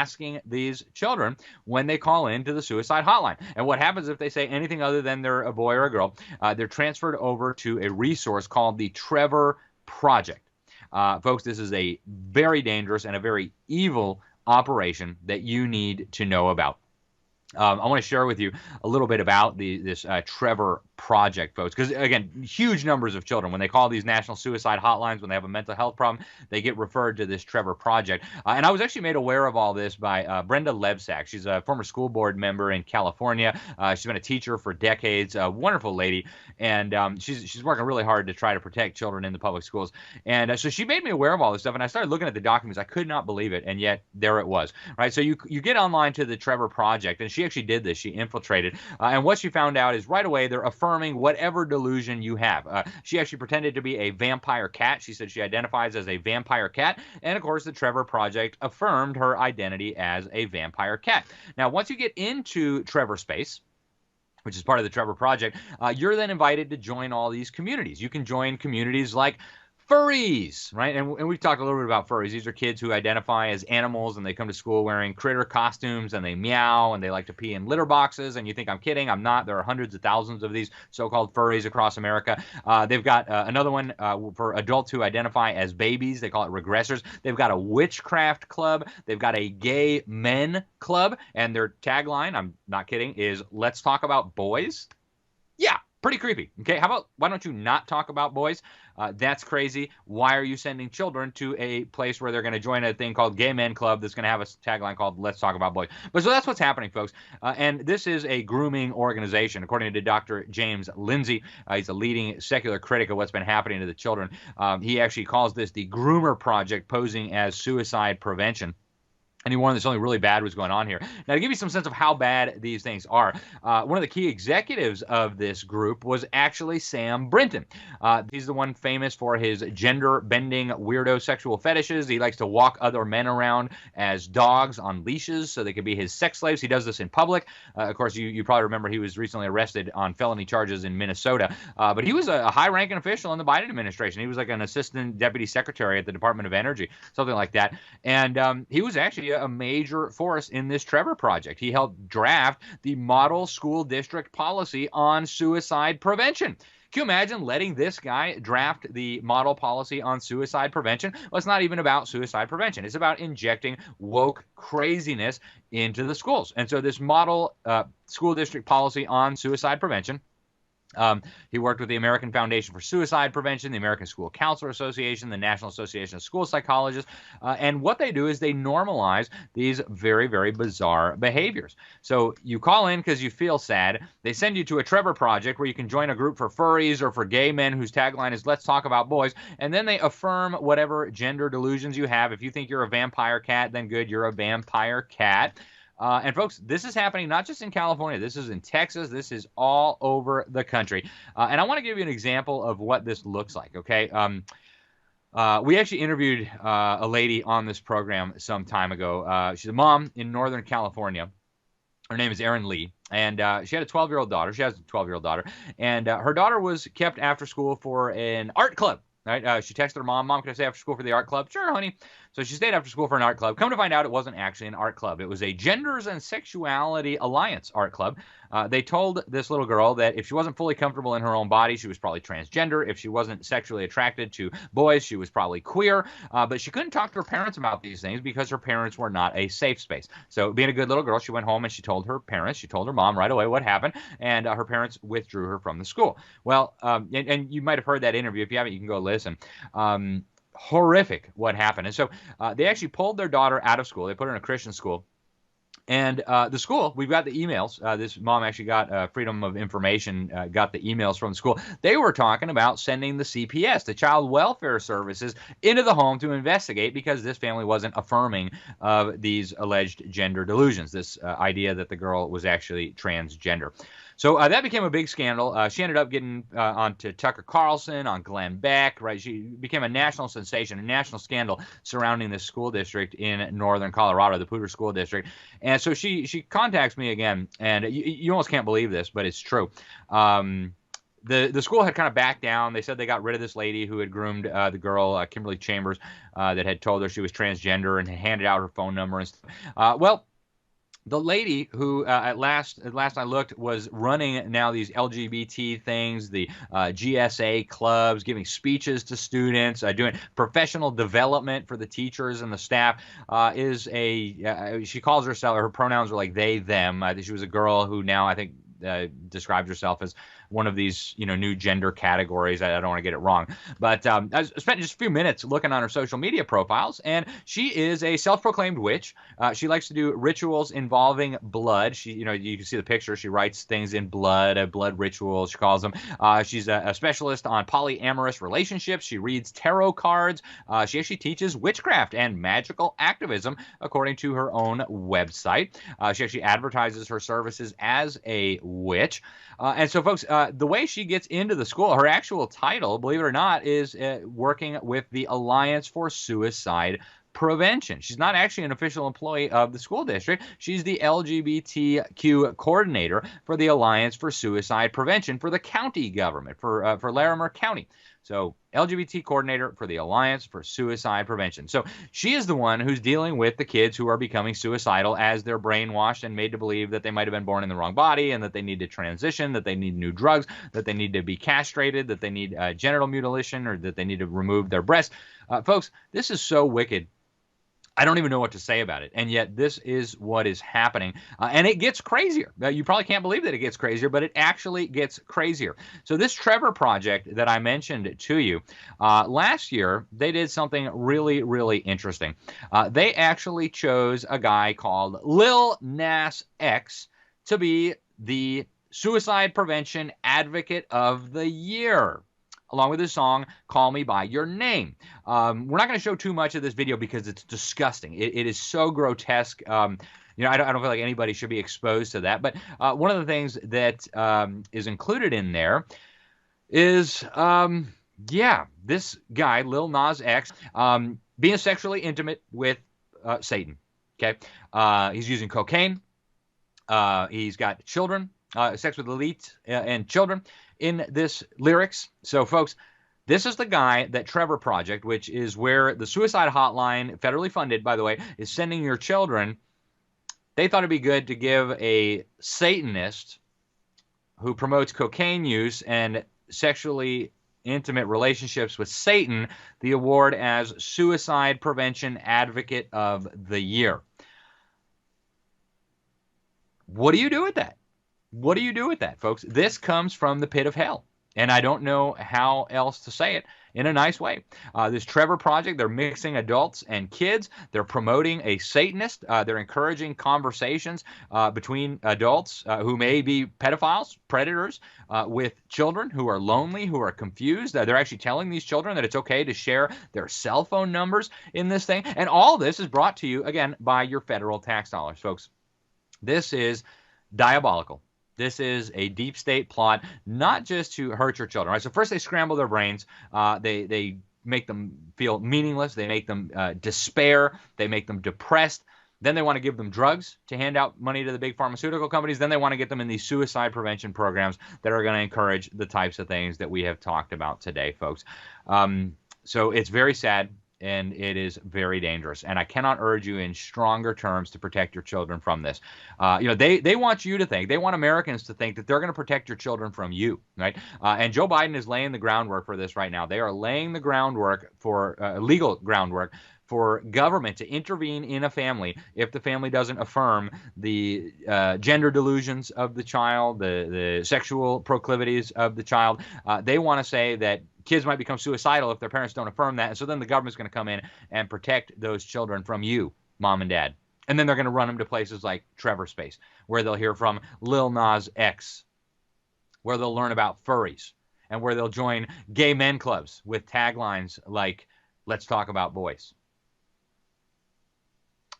asking these children when they call in to the suicide hotline. And what happens if they say anything other than they're a boy or a girl? They're transferred over to a resource called the Trevor Project. Folks, this is a very dangerous and a very evil operation that you need to know about. I want to share with you a little bit about this Trevor Project, folks, because, again, huge numbers of children, when they call these national suicide hotlines, when they have a mental health problem, they get referred to this Trevor Project. And I was actually made aware of all this by Brenda Lebsack. She's a former school board member in California. She's been a teacher for decades, a wonderful lady, and she's working really hard to try to protect children in the public schools. And so she made me aware of all this stuff, and I started looking at the documents. I could not believe it, and yet there it was. Right? So you get online to the Trevor Project, and she actually did this. She infiltrated, and what she found out is right away they're affirming whatever delusion you have. She actually pretended to be a vampire cat. She said she identifies as a vampire cat, and of course the Trevor Project affirmed her identity as a vampire cat. Now, once you get into Trevor Space, which is part of the Trevor Project, you're then invited to join all these communities. You can join communities like furries, right? And we've talked a little bit about furries. These are kids who identify as animals, and they come to school wearing critter costumes, and they meow, and they like to pee in litter boxes. And you think I'm kidding. I'm not. There are hundreds of thousands of these so-called furries across America. They've got another one for adults who identify as babies. They call it regressors. They've got a witchcraft club. They've got a gay men club. And their tagline, I'm not kidding, is "Let's talk about boys." Yeah. Pretty creepy. Okay, how about, why don't you not talk about boys? That's crazy. Why are you sending children to a place where they're going to join a thing called Gay Men Club that's going to have a tagline called "Let's talk about boys"? But so that's what's happening, folks. And this is a grooming organization, according to Dr. James Lindsay. He's a leading secular critic of what's been happening to the children. He actually calls this the Groomer Project, posing as suicide prevention. And he warned that something really bad was going on here. Now, to give you some sense of how bad these things are, one of the key executives of this group was actually Sam Brinton. He's the one famous for his gender-bending weirdo sexual fetishes. He likes to walk other men around as dogs on leashes so they could be his sex slaves. He does this in public. Of course, you probably remember he was recently arrested on felony charges in Minnesota. But he was a high-ranking official in the Biden administration. He was like an assistant deputy secretary at the Department of Energy, something like that. And he was actually a major force in this Trevor Project. He helped draft the model school district policy on suicide prevention. Can you imagine letting this guy draft the model policy on suicide prevention? Well, it's not even about suicide prevention. It's about injecting woke craziness into the schools. And so this model school district policy on suicide prevention, he worked with the American Foundation for Suicide Prevention, the American School Counselor Association, the National Association of School Psychologists, and what they do is they normalize these very, very bizarre behaviors. So you call in because you feel sad. They send you to a Trevor Project where you can join a group for furries or for gay men whose tagline is "Let's talk about boys," and then they affirm whatever gender delusions you have. If you think you're a vampire cat, then good, you're a vampire cat. And folks, this is happening not just in California. This is in Texas. This is all over the country. And I want to give you an example of what this looks like, okay? We actually interviewed a lady on this program some time ago. She's a mom in Northern California. Her name is Erin Lee, and she had a 12-year-old daughter. She has a 12-year-old daughter. And her daughter was kept after school for an art club. Right? She texted her mom, "Mom, can I stay after school for the art club?" "Sure, honey." So she stayed after school for an art club. Come to find out, it wasn't actually an art club. It was a Genders and Sexuality Alliance art club. They told this little girl that if she wasn't fully comfortable in her own body, she was probably transgender. If she wasn't sexually attracted to boys, she was probably queer. But she couldn't talk to her parents about these things because her parents were not a safe space. So being a good little girl, she went home and she told her parents, she told her mom right away what happened, and her parents withdrew her from the school. Well, and you might have heard that interview. If you haven't, you can go listen. Horrific what happened. And so they actually pulled their daughter out of school. They put her in a Christian school. And the school, we've got the emails. This mom actually got Freedom of Information, got the emails from the school. They were talking about sending the CPS, the Child Welfare Services, into the home to investigate because this family wasn't affirming of these alleged gender delusions, this idea that the girl was actually transgender. So that became a big scandal. She ended up getting onto Tucker Carlson, on Glenn Beck, right? She became a national sensation, a national scandal surrounding this school district in northern Colorado, the Poudre School District. And so she contacts me again, and you almost can't believe this, but it's true. the school had kind of backed down. They said they got rid of this lady who had groomed the girl, Kimberly Chambers, that had told her she was transgender and had handed out her phone number and stuff. Well, the lady who at last I looked was running now these LGBT things, the GSA clubs, giving speeches to students, doing professional development for the teachers and the staff, she calls herself, her pronouns are like they, them. She was a girl who now I think describes herself as one of these, new gender categories. I don't want to get it wrong, but I spent just a few minutes looking on her social media profiles, and she is a self-proclaimed witch. She likes to do rituals involving blood. She, you can see the picture. She writes things in blood, blood rituals, she calls them. She's a specialist on polyamorous relationships. She reads tarot cards. She actually teaches witchcraft and magical activism, according to her own website. She actually advertises her services as a witch. And so, folks, the way she gets into the school, her actual title, believe it or not, is working with the Alliance for Suicide Prevention. She's not actually an official employee of the school district. She's the LGBTQ coordinator for the Alliance for Suicide Prevention for the county government, for Larimer County. So LGBT coordinator for the Alliance for Suicide Prevention. So she is the one who's dealing with the kids who are becoming suicidal as they're brainwashed and made to believe that they might have been born in the wrong body and that they need to transition, that they need new drugs, that they need to be castrated, that they need genital mutilation, or that they need to remove their breasts. Folks, this is so wicked. I don't even know what to say about it, and yet this is what is happening, and it gets crazier. You probably can't believe that it gets crazier, but it actually gets crazier. So this Trevor Project that I mentioned to you, last year, they did something really, really interesting. They actually chose a guy called Lil Nas X to be the Suicide Prevention Advocate of the Year, along with his song, Call Me By Your Name. We're not going to show too much of this video because it's disgusting. It is so grotesque. I don't feel like anybody should be exposed to that. But one of the things that is included in there is, this guy, Lil Nas X, being sexually intimate with Satan. Okay, he's using cocaine. He's got children, sex with elite and children in this lyrics. So, folks, this is the guy that Trevor Project, which is where the suicide hotline, federally funded, by the way, is sending your children. They thought it'd be good to give a Satanist who promotes cocaine use and sexually intimate relationships with Satan the award as Suicide Prevention Advocate of the Year. What do you do with that? What do you do with that, folks? This comes from the pit of hell, and I don't know how else to say it in a nice way. This Trevor Project, they're mixing adults and kids. They're promoting a Satanist. They're encouraging conversations between adults who may be pedophiles, predators, with children who are lonely, who are confused. They're actually telling these children that it's okay to share their cell phone numbers in this thing. And all this is brought to you, again, by your federal tax dollars, folks. This is diabolical. This is a deep state plot, not just to hurt your children. Right? So first they scramble their brains. They make them feel meaningless. They make them despair. They make them depressed. Then they want to give them drugs to hand out money to the big pharmaceutical companies. Then they want to get them in these suicide prevention programs that are going to encourage the types of things that we have talked about today, folks. So it's very sad. And it is very dangerous. And I cannot urge you in stronger terms to protect your children from this. They want you to think, they want Americans to think that they're going to protect your children from you, right? And Joe Biden is laying the groundwork for this right now. They are laying the groundwork for legal groundwork for government to intervene in a family if the family doesn't affirm the gender delusions of the child, the sexual proclivities of the child. They want to say that kids might become suicidal if their parents don't affirm that. And so then the government's going to come in and protect those children from you, mom and dad. And then they're going to run them to places like Trevor Space, where they'll hear from Lil Nas X, where they'll learn about furries, and where they'll join gay men clubs with taglines like, "Let's talk about boys."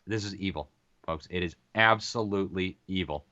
This is evil, folks. It is absolutely evil.